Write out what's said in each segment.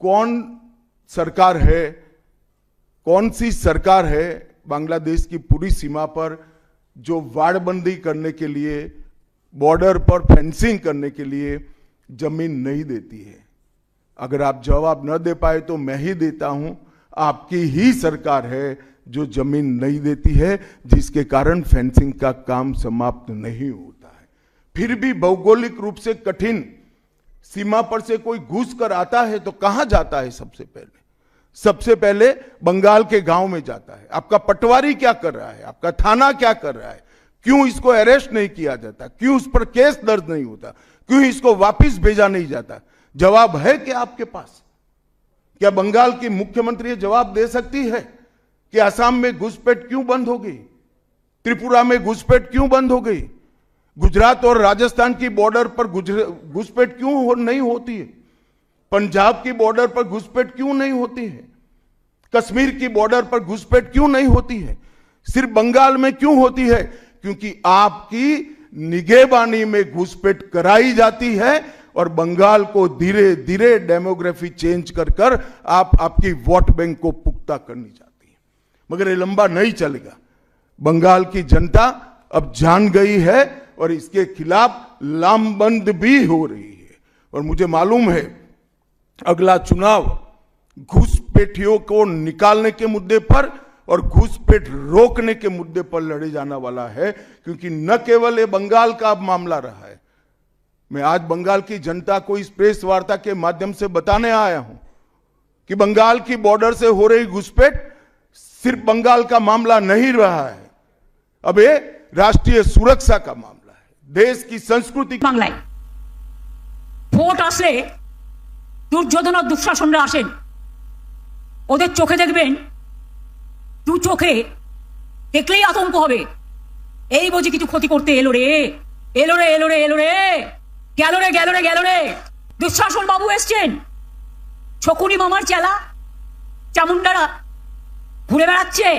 कौन सरकार है, कौन सी सरकार है बांग्लादेश की पूरी सीमा पर जो वाड़बंदी करने के लिए, बॉर्डर पर फेंसिंग करने के लिए जमीन नहीं देती है। अगर आप जवाब न दे पाए तो मैं ही देता हूं, आपकी ही सरकार है जो जमीन नहीं देती है, जिसके कारण फेंसिंग का काम समाप्त नहीं होता है। फिर भी भौगोलिक रूप से कठिन सीमा पर से कोई घुस कर आता है तो कहां जाता है? सबसे पहले बंगाल के गांव में जाता है। आपका पटवारी क्या कर रहा है? आपका थाना क्या कर रहा है? क्यों इसको अरेस्ट नहीं किया जाता? क्यों उस पर केस दर्ज नहीं होता? क्यों इसको वापस भेजा नहीं जाता? जवाब है क्या आपके पास? क्या बंगाल की मुख्यमंत्री जवाब दे सकती है कि असम में घुसपैठ क्यों बंद हो गई? त्रिपुरा में घुसपैठ क्यों बंद हो गई? गुजरात और राजस्थान की बॉर्डर पर घुसपैठ क्यों नहीं होती है? पंजाब की बॉर्डर पर घुसपैठ क्यों नहीं होती है? कश्मीर की बॉर्डर पर घुसपैठ क्यों नहीं होती है? सिर्फ बंगाल में क्यों होती है? क्योंकि आपकी निगहबानी में घुसपैठ कराई जाती है और बंगाल को धीरे धीरे डेमोग्राफी चेंज कर आपकी वोट बैंक को पुख्ता करनी चाहती है। मगर ये लंबा नहीं चलेगा। बंगाल की जनता अब जान गई है और इसके खिलाफ लामबंद भी हो रही है। और मुझे मालूम है अगला चुनाव घुसपैठियों को निकालने के मुद्दे पर और घुसपैठ रोकने के मुद्दे पर लड़े जाने वाला है, क्योंकि न केवल ये बंगाल का अब मामला रहा है। मैं आज बंगाल की जनता को इस प्रेस वार्ता के माध्यम से बताने आया हूं कि बंगाल की बॉर्डर से हो रही घुसपैठ सिर्फ बंगाल का मामला नहीं रहा है, अब ये राष्ट्रीय सुरक्षा का मामला है, देश की संस्कृति। বাংলায় ভোট আসলে দুর্যোধন আর দুঃশাসনরা আসেন, ওদের চোখে দেখবেন, দু চোখে দেখলেই আতঙ্ক হবে। এই বুঝি কিছু ক্ষতি করতে এলো রে, এলো রে, এলো রে, এলো রে, গেল রে, গেল রে, গেল রে। দুঃশাসন বাবু এসছেন, ছকুনি মামার চেলা চামুন্ডারা ঘুরে বেড়াচ্ছে।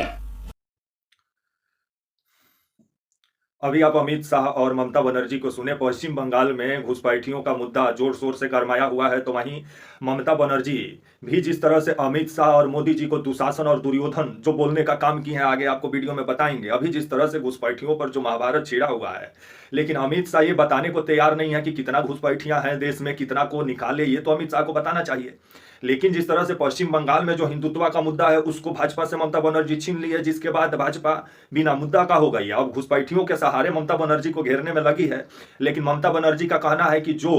अभी आप अमित शाह और ममता बनर्जी को सुने। पश्चिम बंगाल में घुसपैठियों का मुद्दा जोर शोर से गरमाया हुआ है, तो वहीं ममता बनर्जी भी जिस तरह से अमित शाह और मोदी जी को दुशासन और दुर्योधन जो बोलने का काम किए हैं, आगे आपको वीडियो में बताएंगे। अभी जिस तरह से घुसपैठियों पर जो महाभारत छिड़ा हुआ है, लेकिन अमित शाह ये बताने को तैयार नहीं है कि कितना घुसपैठियां हैं देश में, कितना को निकाले, ये तो अमित शाह को बताना चाहिए। लेकिन जिस तरह से पश्चिम बंगाल में जो हिंदुत्व का मुद्दा है उसको भाजपा से ममता बनर्जी छीन ली है, जिसके बाद भाजपा बिना मुद्दा का हो गई है। अब घुसपैठियों के सहारे ममता बनर्जी को घेरने में लगी है। लेकिन ममता बनर्जी का कहना है कि जो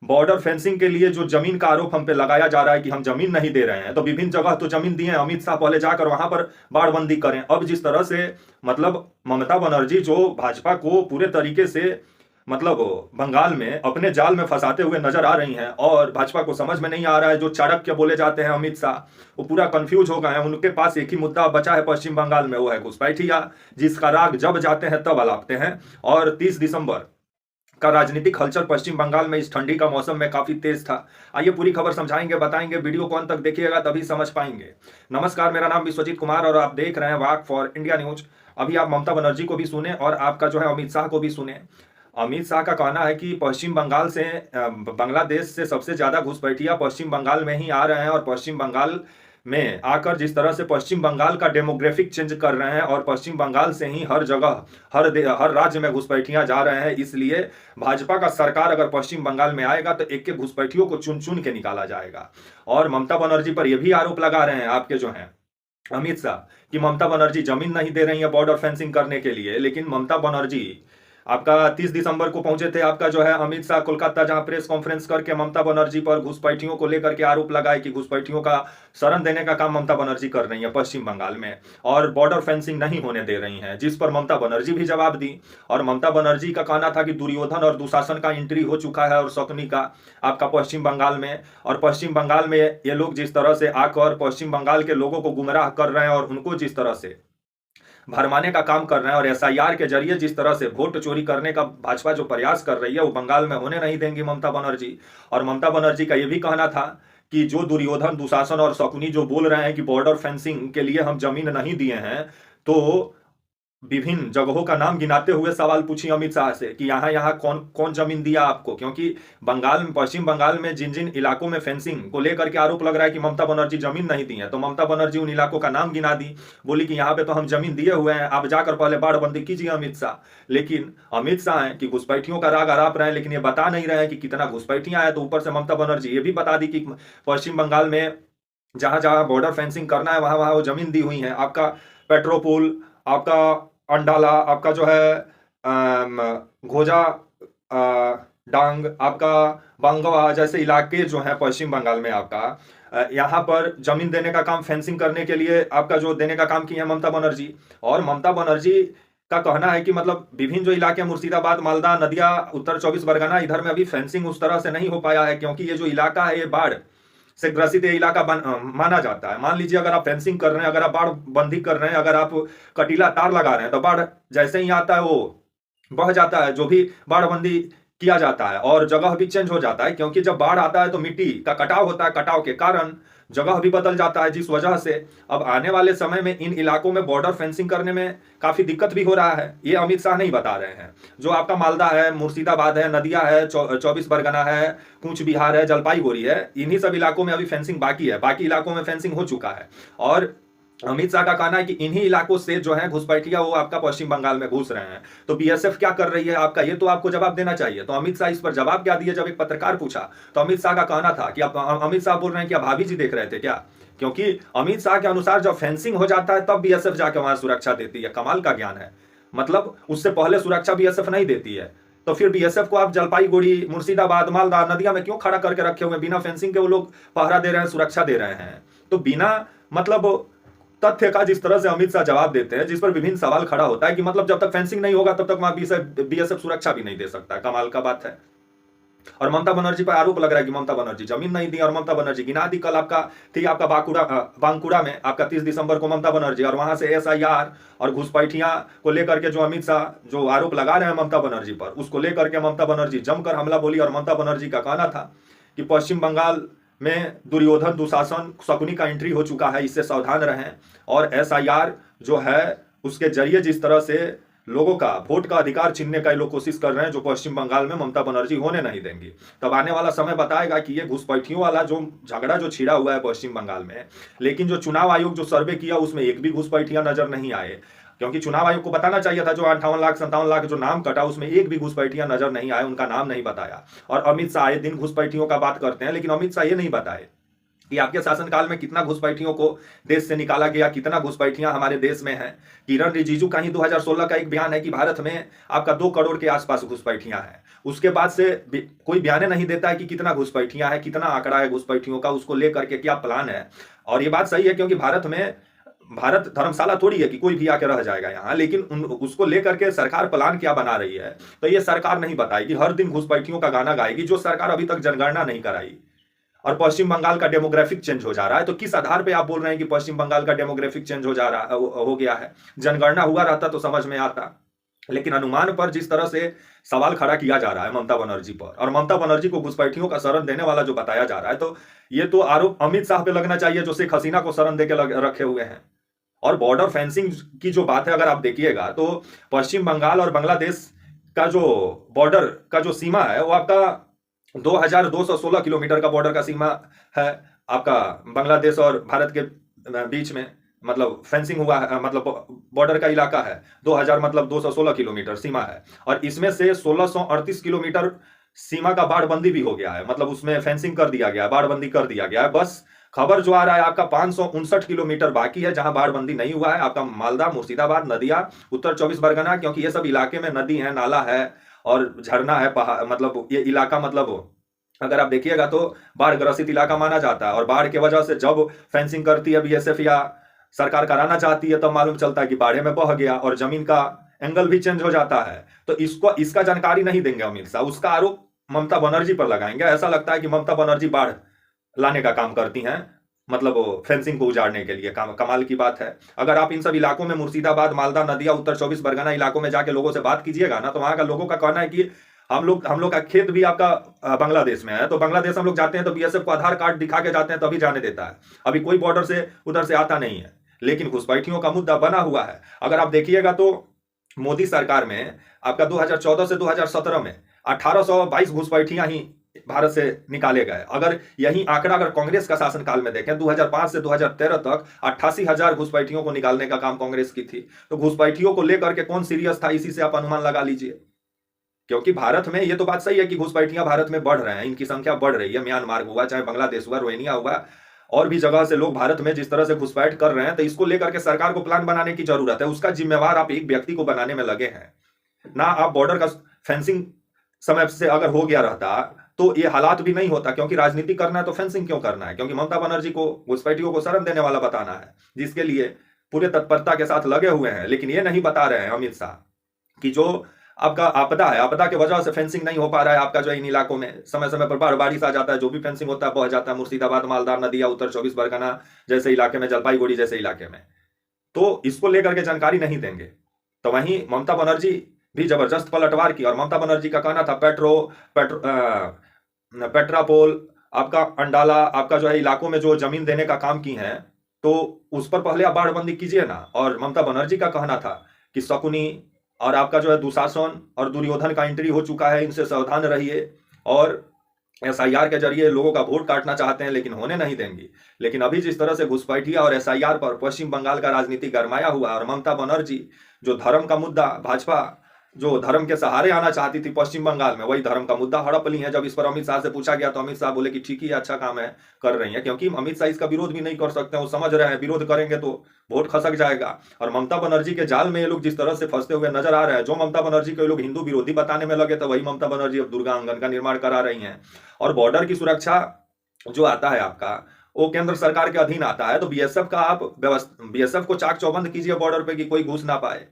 बॉर्डर फेंसिंग के लिए जो जमीन का आरोप हम पे लगाया जा रहा है कि हम जमीन नहीं दे रहे हैं, तो विभिन्न जगह तो जमीन दिए, अमित शाह पहले जाकर वहां पर बाड़बंदी करें। अब जिस तरह से मतलब ममता बनर्जी जो भाजपा को पूरे तरीके से मतलब बंगाल में अपने जाल में फंसाते हुए नजर आ रही हैं, और भाजपा को समझ में नहीं आ रहा है, जो चाणक्य बोले जाते हैं अमित शाह, वो पूरा कंफ्यूज हो गए हैं। उनके पास एक ही मुद्दा बचा है पश्चिम बंगाल में, वो है घुसपैठिया, जिसका राग जब जाते हैं तब अलापते हैं। और 30 दिसंबर का राजनीतिक हलचल पश्चिम बंगाल में इस ठंडी का मौसम में काफी तेज था। आइए पूरी खबर समझाएंगे, बताएंगे, वीडियो को अंत तक देखिएगा तभी समझ पाएंगे। नमस्कार, मेरा नाम विश्वजीत कुमार और आप देख रहे हैं वाक फॉर इंडिया न्यूज। अभी आप ममता बनर्जी को भी सुने और आपका जो है अमित शाह को भी सुने। अमित शाह का कहना है कि पश्चिम बंगाल से बांग्लादेश से सबसे ज्यादा घुसपैठिया पश्चिम बंगाल में ही आ रहे हैं, और पश्चिम बंगाल में आकर जिस तरह से पश्चिम बंगाल का डेमोग्राफिक चेंज कर रहे हैं, और पश्चिम बंगाल से ही हर जगह हर राज्य में घुसपैठियां जा रहे हैं। इसलिए भाजपा का सरकार अगर पश्चिम बंगाल में आएगा तो एक एक घुसपैठियों को चुन चुन के निकाला जाएगा। और ममता बनर्जी पर यह भी आरोप लगा रहे हैं आपके जो हैं अमित शाह कि ममता बनर्जी जमीन नहीं दे रही है बॉर्डर फेंसिंग करने के लिए। लेकिन ममता बनर्जी आपका 30 दिसंबर को पहुंचे थे, आपका जो है अमित शाह कोलकाता, जहां प्रेस कॉन्फ्रेंस करके ममता बनर्जी पर घुसपैठियों को लेकर के आरोप लगाए कि घुसपैठियों का शरण देने का काम ममता बनर्जी कर रही है पश्चिम बंगाल में, और बॉर्डर फेंसिंग नहीं होने दे रही हैं, जिस पर ममता बनर्जी भी जवाब दी। और ममता बनर्जी का कहना था कि दुर्योधन और दुशासन का एंट्री हो चुका है और शकुनी का आपका पश्चिम बंगाल में, और पश्चिम बंगाल में ये लोग जिस तरह से आकर पश्चिम बंगाल के लोगों को गुमराह कर रहे हैं और उनको जिस तरह से भरमाने का काम कर रहे हैं, और एसआईआर के जरिए जिस तरह से वोट चोरी करने का भाजपा जो प्रयास कर रही है, वो बंगाल में होने नहीं देंगी ममता बनर्जी। और ममता बनर्जी का यह भी कहना था कि जो दुर्योधन, दुशासन और शकुनी जो बोल रहे हैं कि बॉर्डर फेंसिंग के लिए हम जमीन नहीं दिए हैं, तो विभिन्न जगहों का नाम गिनाते हुए सवाल पूछिए अमित शाह से कि यहाँ यहाँ कौन कौन जमीन दिया आपको, क्योंकि बंगाल में, पश्चिम बंगाल में जिन जिन इलाकों में फेंसिंग को लेकर के आरोप लग रहा है कि ममता बनर्जी जमीन नहीं दी है, तो ममता बनर्जी उन इलाकों का नाम गिना दी, बोली कि यहाँ पे तो हम जमीन दिए हुए हैं, आप जाकर पहले बाड़बंदी कीजिए अमित शाह। लेकिन अमित शाह हैं कि घुसपैठियों का राग अराप रहे हैं, लेकिन ये बता नहीं रहे हैं कि कितना घुसपैठियां आए। तो ऊपर से ममता बनर्जी ये भी बता दी कि पश्चिम बंगाल में जहां जहां बॉर्डर फेंसिंग करना है वहां वहां वो जमीन दी हुई है। आपका पेट्रोपुल, आपका अंडाला, आपका जो है घोजा डांग, आपका बंगवा जैसे इलाके जो हैं पश्चिम बंगाल में, आपका यहाँ पर जमीन देने का काम, फेंसिंग करने के लिए आपका जो देने का काम किया है ममता बनर्जी। और ममता बनर्जी का कहना है कि मतलब विभिन्न जो इलाके, मुर्शिदाबाद, मालदा, नदिया, उत्तर 24 परगना, इधर में अभी फेंसिंग उस तरह से नहीं हो पाया है, क्योंकि ये जो इलाका है ये बाढ़ से ग्रसित ये इलाका माना जाता है। मान लीजिए अगर आप फेंसिंग कर रहे हैं, अगर आप बाढ़ बंदी कर रहे हैं, अगर आप कटीला तार लगा रहे हैं, तो बाढ़ जैसे ही आता है वो बह जाता है, जो भी बाढ़ बंदी किया जाता है, और जगह भी चेंज हो जाता है, क्योंकि जब बाढ़ आता है तो मिट्टी का कटाव होता है, कटाव के कारण जगह भी बदल जाता है, जिस वजह से अब आने वाले समय में इन इलाकों में बॉर्डर फेंसिंग करने में काफी दिक्कत भी हो रहा है। ये अमित शाह नहीं बता रहे हैं। जो आपका मालदा है, मुर्शिदाबाद है, नदिया है, 24 परगना है, कूच बिहार है, जलपाईगुड़ी है, इन्हीं सब इलाकों में अभी फेंसिंग बाकी है, बाकी इलाकों में फेंसिंग हो चुका है। और अमित शाह का कहना है कि इन्हीं इलाकों से जो है घुसपैठिया वो आपका पश्चिम बंगाल में घुस रहे हैं। तो बीएसएफ क्या कर रही है आपका, ये तो आपको जवाब देना चाहिए। तो अमित शाह इस पर जवाब क्या दिए, जब एक पत्रकार पूछा तो अमित शाह का कहना था कि अमित शाह बोल रहे हैं कि भाभी जी देख रहे थे क्या, क्योंकि अमित शाह के अनुसार जब फेंसिंग हो जाता है तब बीएसएफ जाके वहां सुरक्षा देती है। कमाल का ज्ञान है, मतलब उससे पहले सुरक्षा बीएसएफ नहीं देती है। तो फिर बीएसएफ को आप जलपाईगुड़ी, मुर्शिदाबाद, मालदा, नदिया में क्यों खड़ा करके रखे हुए, बिना फेंसिंग के वो लोग पहरा दे रहे हैं, सुरक्षा दे रहे हैं। तो बिना मतलब तथ्य का जिस तरह से अमित शाह जवाब देते हैं, जिस पर विभिन्न सवाल खड़ा होता है कि मतलब जब तक फेंसिंग नहीं होगा तब तक वहां बीएसएफ सुरक्षा भी नहीं दे सकता है। कमाल का बात है। और ममता बनर्जी पर आरोप लग रहा है कि ममता बनर्जी जमीन नहीं दी, और ममता बनर्जी गिना दी। कल आपका थी आपका बांकुड़ा में आपका 30 दिसंबर को ममता बनर्जी, और वहां से एसआईआर और घुसपैठियां को लेकर के जो अमित शाह जो आरोप लगा रहे हैं ममता बनर्जी पर, उसको लेकर के ममता बनर्जी जमकर हमला बोली। और ममता बनर्जी का कहना था कि पश्चिम बंगाल में दुर्योधन, दुशासन, शकुनी का एंट्री हो चुका है, इससे सावधान रहें। और एसआईआर जो है उसके जरिए जिस तरह से लोगों का वोट का अधिकार छीनने का लोग कोशिश कर रहे हैं, जो पश्चिम बंगाल में ममता बनर्जी होने नहीं देंगी। तब आने वाला समय बताएगा कि ये घुसपैठियों वाला जो झगड़ा जो छिड़ा हुआ है पश्चिम बंगाल में, लेकिन जो चुनाव आयोग जो सर्वे किया उसमें एक भी घुसपैठिया नजर नहीं आए, क्योंकि चुनाव आयोग को बताना चाहिए था जो 58 लाख 57 लाख जो नाम कटा उसमें एक भी घुसपैठिया नजर नहीं आए, उनका नाम नहीं बताया। और अमित शाह आए दिन घुसपैठियों का बात करते हैं, लेकिन अमित शाह ये नहीं बताए कि आपके शासनकाल में कितना घुसपैठियों को देश से निकाला गया, कितना घुसपैठियां हमारे देश में हैं। किरण रिजिजू का ही 2016 का एक बयान है कि भारत में आपका 2 करोड़ के आसपास घुसपैठियां हैं। उसके बाद से कोई बयान नहीं देता है कि कितना घुसपैठियां है, कितना आंकड़ा है घुसपैठियों का, उसको लेकर के क्या प्लान है। और ये बात सही है, क्योंकि भारत धर्मशाला थोड़ी है कि कोई भी आके रह जाएगा यहाँ, लेकिन उसको लेकर के सरकार प्लान क्या बना रही है तो ये सरकार नहीं बताएगी। हर दिन घुसपैठियों का गाना गाएगी, जो सरकार अभी तक जनगणना नहीं कराई। और पश्चिम बंगाल का डेमोग्राफिक चेंज हो जा रहा है, तो किस आधार पे आप बोल रहे हैं कि पश्चिम बंगाल का डेमोग्राफिक चेंज हो गया है। जनगणना हुआ रहता तो समझ में आता, लेकिन अनुमान पर जिस तरह से सवाल खड़ा किया जा रहा है ममता बनर्जी पर, और ममता बनर्जी को घुसपैठियों का शरण देने वाला जो बताया जा रहा है, तो ये तो आरोप अमित शाह पे लगना चाहिए जो शेख हसीना को शरण देके रखे हुए हैं। और बॉर्डर फेंसिंग की जो बात है, अगर आप देखिएगा तो पश्चिम बंगाल और बांग्लादेश का जो बॉर्डर का जो सीमा है वो आपका 2216 किलोमीटर का बॉर्डर का सीमा है आपका बांग्लादेश और भारत के बीच में, मतलब फेंसिंग हुआ है, मतलब बॉर्डर का इलाका है 216 किलोमीटर सीमा है। और इसमें से 1638 किलोमीटर सीमा का बाढ़बंदी भी हो गया है, मतलब उसमें फेंसिंग कर दिया गया, बाढ़बंदी कर दिया गया है। बस खबर जो आ रहा है आपका 559 किलोमीटर बाकी है जहां बाढ़बंदी नहीं हुआ है, आपका मालदा, मुर्शिदाबाद, नदिया, उत्तर 24 परगना, क्योंकि ये सब इलाके में नदी है, नाला है और झरना है, पहाड़, मतलब ये इलाका मतलब अगर आप देखिएगा तो बाढ़ ग्रसित इलाका माना जाता है। और बाढ़ के वजह से जब फेंसिंग करती है बीएसएफ या सरकार कराना चाहती है, तब मालूम चलता है कि बाढ़े में बह गया और जमीन का एंगल भी चेंज हो जाता है। तो इसका जानकारी नहीं देंगे अमित शाह, उसका आरोप ममता बनर्जी पर लगाएंगे। ऐसा लगता है कि ममता बनर्जी बाढ़ लाने का काम करती हैं, मतलब फेंसिंग को उजाड़ने के लिए। कमाल की बात है। अगर आप इन सब इलाकों में मुर्शिदाबाद, मालदा, नदिया, उत्तर 24 परगना इलाकों में जाके लोगों से बात कीजिएगा ना, तो वहां का लोगों का कहना है कि हम लोग का खेत भी आपका बांग्लादेश में है, तो बांग्लादेश हम लोग जाते हैं तो बीएसएफ को आधार कार्ड दिखा के जाते हैं तभी जाने देता है, अभी कोई बॉर्डर से उधर से आता नहीं है। लेकिन घुसपैठियों का मुद्दा बना हुआ है। अगर आप देखिएगा तो मोदी सरकार में आपका 2014 से 2017 में 1822 घुसपैठियां ही भारत से निकाले गए। अगर यही आंकड़ा अगर कांग्रेस का शासनकाल में देखें 2005 से 2013 तक 88,000 घुसपैठियों को निकालने का काम कांग्रेस की थी। तो घुसपैठियों को लेकर के कौन सीरियस था, इसी से आप अनुमान लगा लीजिए। क्योंकि भारत में ये तो बात सही है कि घुसपैठियां भारत में बढ़ रहे हैं, इनकी संख्या बढ़ रही है। म्यांमार हुआ, चाहे बांग्लादेश हुआ, रोहिंग्या हुआ, और भी जगह से लोग भारत में जिस तरह से घुसपैठ कर रहे हैं, तो इसको लेकर के सरकार को प्लान बनाने की जरूरत है। उसका जिम्मेवार आप एक व्यक्ति को बनाने में लगे हैं ना। आप बॉर्डर का फेंसिंग समय से अगर हो गया रहता तो ये हालात भी नहीं होता। क्योंकि राजनीति करना है तो फेंसिंग क्यों करना है? क्योंकि ममता बनर्जी को घुसपैठियों को शरण देने वाला बताना है, जिसके लिए पूरे तत्परता के साथ लगे हुए हैं। लेकिन ये नहीं बता रहे हैं अमित शाह कि जो आपका आपदा है, आपदा की वजह से फेंसिंग नहीं हो पा रहा है आपका, जो इन इलाकों में समय समय पर बाढ़ बारिश आ जाता है, जो भी फेंसिंग होता है बह जाता है। मुर्शिदाबाद, मालदार, नदिया, उत्तर 24 परगना जैसे इलाके में, जलपाईगुड़ी जैसे इलाके में, तो इसको लेकर के जानकारी नहीं देंगे। तो वहीं ममता बनर्जी भी जबरदस्त पलटवार की। और ममता बनर्जी का कहना था पेट्रापोल, आपका अंडाला, आपका जो है इलाकों में जो जमीन देने का काम की है, तो उस पर पहले आप बाढ़बंदी कीजिए ना। और ममता बनर्जी का कहना था कि शकुनी और आपका जो है दुशासन और दुर्योधन का एंट्री हो चुका है, इनसे सावधान रहिए। और एसआईआर के जरिए लोगों का वोट काटना चाहते हैं, लेकिन होने नहीं देंगी। लेकिन अभी जिस तरह से घुसपैठिया और एसआईआर पर पश्चिम बंगाल का राजनीति गरमाया हुआ, और ममता बनर्जी जो धर्म का मुद्दा, भाजपा जो धर्म के सहारे आना चाहती थी पश्चिम बंगाल में, वही धर्म का मुद्दा हड़प ली है। जब इस पर अमित शाह से पूछा गया तो अमित शाह बोले कि ठीक ही है, अच्छा काम है, कर रही है। क्योंकि अमित शाह इसका विरोध भी नहीं कर सकते, वो समझ रहे हैं विरोध करेंगे तो वोट खसक जाएगा। और ममता बनर्जी के जाल में ये लोग जिस तरह से फंसते हुए नजर आ रहे हैं, जो ममता बनर्जी को ये लोग हिंदू विरोधी बताने में लगे, तो वही ममता बनर्जी अब दुर्गा आंगन का निर्माण करा रही हैं। और बॉर्डर की सुरक्षा जो आता है आपका, वो केंद्र सरकार के अधीन आता है। तो बीएसएफ का आप बीएसएफ को चाक चौबंद कीजिए बॉर्डर पे कि कोई घुस ना पाए।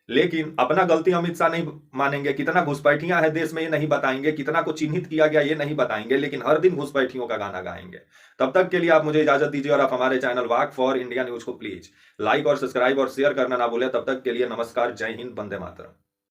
लेकिन अपना गलती अमित शाह नहीं मानेंगे। कितना घुसपैठियां हैं देश में ये नहीं बताएंगे, कितना को चिन्हित किया गया ये नहीं बताएंगे, लेकिन हर दिन घुसपैठियों का गाना गाएंगे। तब तक के लिए आप मुझे इजाजत दीजिए, और आप हमारे channel walk for India news को प्लीज लाइक और सब्सक्राइब और शेयर करना ना भूलें। तब तक के लिए नमस्कार, जय हिंद, वंदे मातरम।